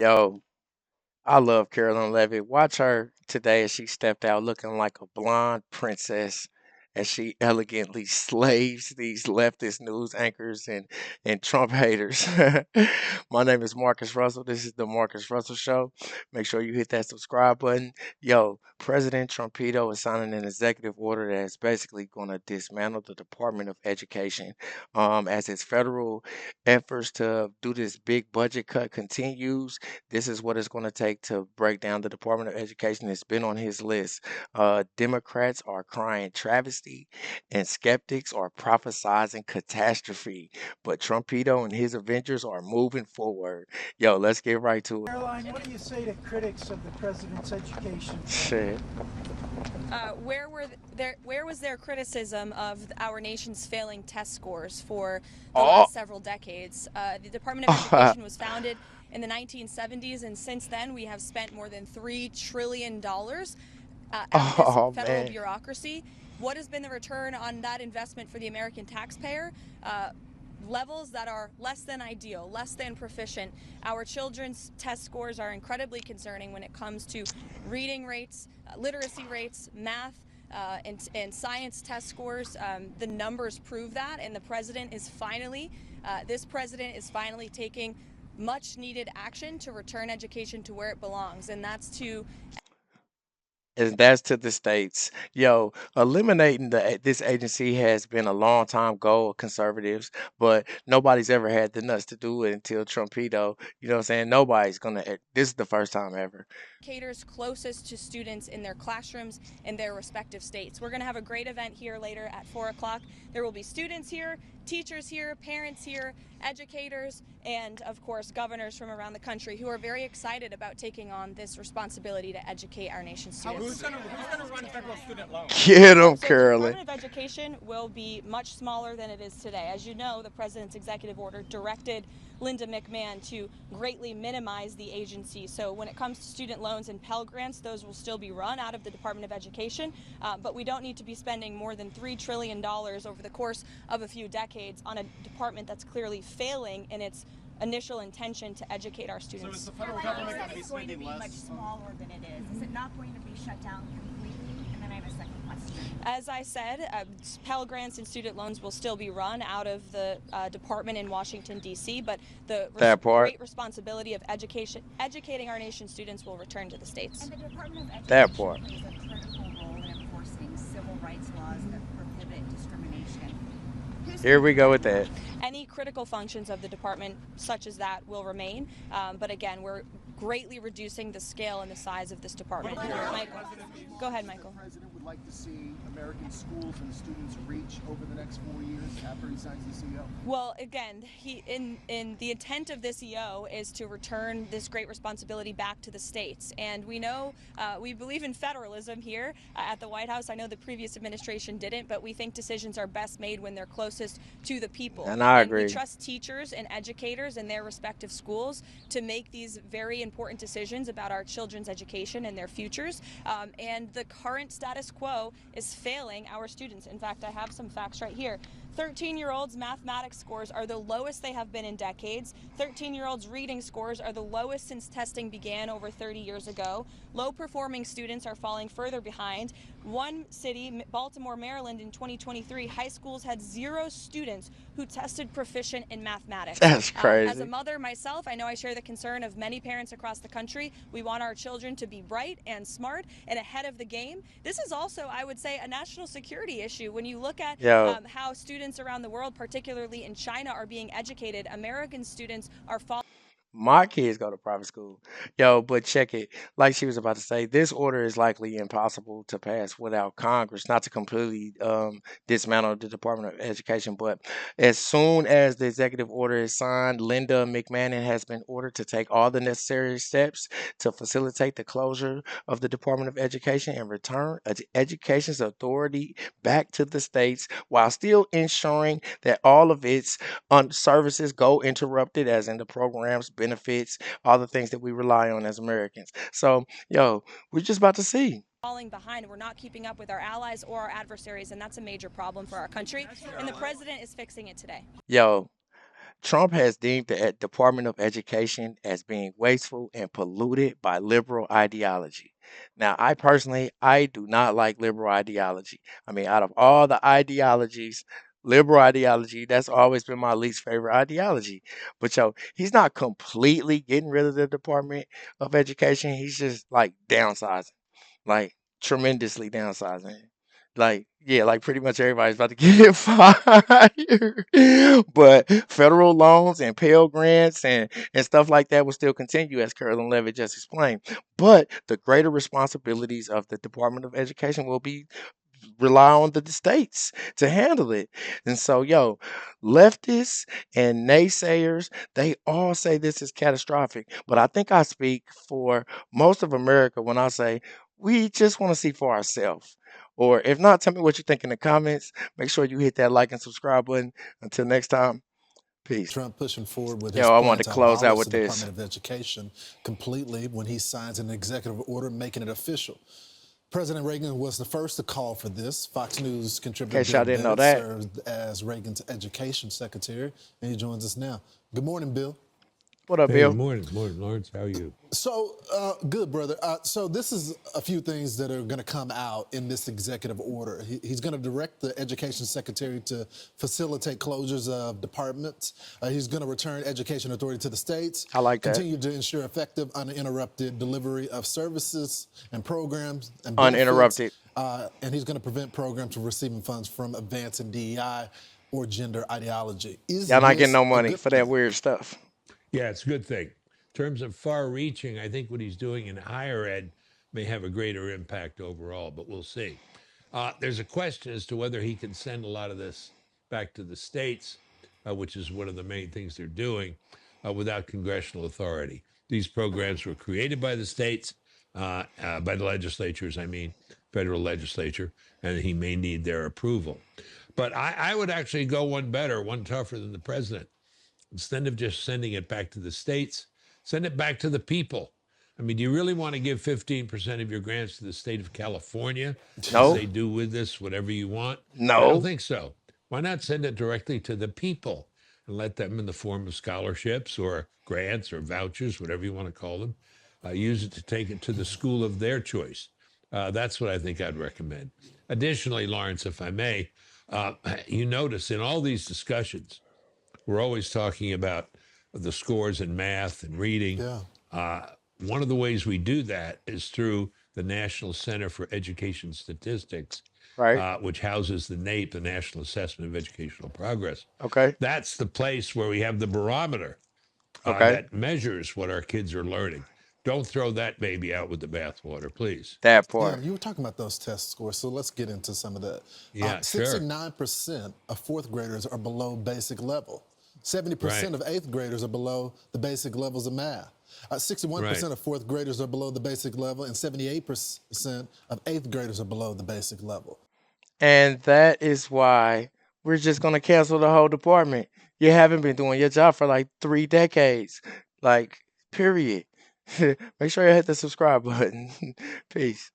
Yo, I love Carolyn Levitt. Watch her today as she stepped out looking like a blonde princess as she elegantly slaves these leftist news anchors and Trump haters. My name is Marcus Russell. This is the Marcus Russell Show. Make sure you hit that subscribe button. Yo, President Trumpito is signing an executive order that is basically going to dismantle the Department of Education as its federal efforts to do this big budget cut continues. This is what it's going to take to break down the Department of Education. It's been on his list. Democrats are crying travesty, and skeptics are prophesizing catastrophe. But Trumpito and his Avengers are moving forward. Yo, let's get right to it. Caroline, what do you say to critics of the president's education plan? Shit. Where was their criticism of our nation's failing test scores for the Oh, last several decades? The Department of Education was founded in the 1970s, and since then we have spent more than $3 trillion at this oh federal man. bureaucracy. What has been the return on that investment for the American taxpayer? Levels that are less than ideal, less than proficient. Our children's test scores are incredibly concerning when it comes to reading rates, literacy rates, math, and science test scores. The numbers prove that, and this president is finally taking much needed action to return education to where it belongs, and that's to And that's to the states. Yo, eliminating this agency has been a long time goal of conservatives, but nobody's ever had the nuts to do it until Trumpito. You know what I'm saying? Nobody's gonna. This is the first time ever. educators closest to students in their classrooms in their respective states. We're going to have a great event here later at 4 o'clock. There will be students here, teachers here, parents here, educators, and of course governors from around the country who are very excited about taking on this responsibility to educate our nation's students. Who's going to run federal student loans? Get them, So the Carolyn. Department of Education will be much smaller than it is today. As you know, the president's executive order directed Linda McMahon to greatly minimize the agency. So when it comes to student loans and Pell Grants, those will still be run out of the Department of Education, but we don't need to be spending more than $3 trillion over the course of a few decades on a department that's clearly failing in its initial intention to educate our So students. is the federal government going to be It's going to spending be less? much smaller than it is. Is it not going to be shut down completely? And then I have a second question. As I said, Pell Grants and student loans will still be run out of the department in Washington, D.C., but the That part. great responsibility of educating our nation's students will return to the states. And the Department of That Education part. plays a critical role in enforcing civil rights laws that prohibit discrimination. Who's Here we going go to with do that. Any critical functions of the department, such as that, will remain. But again, we're greatly reducing the scale and the size of this department. Michael, go ahead, Michael. The president would like to see American schools and students reach over the next 4 years after he signs the CO? Well, again, in the intent of this EO is to return this great responsibility back to the states. And we know we believe in federalism here at the White House. I know the previous administration didn't, but we think decisions are best made when they're closest to the people. And I we agree. trust teachers and educators in their respective schools to make these very important decisions about our children's education and their futures. And the current status quo is failing our students. In fact, I have some facts right here. 13-year-olds' mathematics scores are the lowest they have been in decades. 13-year-olds' reading scores are the lowest since testing began over 30 years ago. Low-performing students are falling further behind. One city, Baltimore, Maryland, in 2023, high schools had 0 students who tested proficient in mathematics. That's As a crazy. mother myself, I know I share the concern of many parents across the country. We want our children to be bright and smart and ahead of the game. This is also, I would say, a national security issue. When you look at Yo, how students around the world, particularly in China, are being educated, American students are falling. my kids go to private school. Yo, but check it. Like she was about to say, this order is likely impossible to pass without Congress, not to completely dismantle the Department of Education. But as soon as the executive order is signed, Linda McMahon has been ordered to take all the necessary steps to facilitate the closure of the Department of Education and return education's authority back to the states while still ensuring that all of its services go interrupted, as in the programs, benefits, all the things that we rely on as Americans. So, yo, we're just about to see. Falling behind. We're not keeping up with our allies or our adversaries, and that's a major problem for our country. And the president is fixing it today. Yo, Trump has deemed the Department of Education as being wasteful and polluted by liberal ideology. Now, I personally, I do not like liberal ideology. I mean, out of all the ideologies, liberal ideology, that's always been my least favorite ideology. But yo, he's not completely getting rid of the Department of Education. He's just like downsizing, like tremendously downsizing. Like, yeah, like pretty much everybody's about to get fired. But federal loans and Pell Grants and stuff like that will still continue, as Carolyn Levitt just explained. But the greater responsibilities of the Department of Education will be rely on the states to handle it. And so, yo, leftists and naysayers, they all say this is catastrophic. But I think I speak for most of America when I say we just want to see for ourselves. Or if not, tell me what you think in the comments. Make sure you hit that like and subscribe button. Until next time, peace. Trump pushing forward with his Yo, I plan wanted to to close out abolish with the this. Department of Education completely when he signs an executive order making it official. President Reagan was the first to call for this. Fox News In contributor case y'all Bill didn't know Bennett that. served as Reagan's education secretary, and he joins us now. Good morning, Bill. What up, Hey, Bill? good morning. Good morning, Lawrence. How are you? So, good, brother. So this is a few things that are going to come out in this executive order. He's going to direct the education secretary to facilitate closures of departments. He's going to return education authority to the states. I like that. Continue to ensure effective, uninterrupted delivery of services and programs and benefits. Uninterrupted. And he's going to prevent programs from receiving funds from advancing DEI or gender ideology. Is Y'all not getting this no a money good for that thing? weird stuff. Yeah, it's a good thing. In terms of far reaching, I think what he's doing in higher ed may have a greater impact overall, but we'll see. There's a question as to whether he can send a lot of this back to the states, which is one of the main things they're doing, without congressional authority. These programs were created by the states, by the legislatures, I mean, federal legislature, and he may need their approval. But I would actually go one better, one tougher than the president. Instead of just sending it back to the states, send it back to the people. I mean, do you really want to give 15% of your grants to the state of California and No, say, do with this whatever you want? I don't no. think so. Why not send it directly to the people and let them, in the form of scholarships or grants or vouchers, whatever you want to call them, use it to take it to the school of their choice? That's what I think I'd recommend. Additionally, Lawrence, if I may, you notice in all these discussions, we're always talking about the scores in math and reading. Yeah. One of the ways we do that is through the National Center for Education Statistics, Right? which houses the NAEP, the National Assessment of Educational Progress. Okay. That's the place where we have the barometer Okay. that measures what our kids are learning. Don't throw that baby out with the bathwater, please. That Yeah, part. you were talking about those test scores, so let's get into some of that. Yeah, sure. 69% of fourth graders are below basic level. 70% Right. of eighth graders are below the basic levels of math. 61% Right. of fourth graders are below the basic level, and 78% of eighth graders are below the basic level. And that is why we're just going to cancel the whole department. You haven't been doing your job for like 3 decades. Like, period. Make sure you hit the subscribe button. Peace.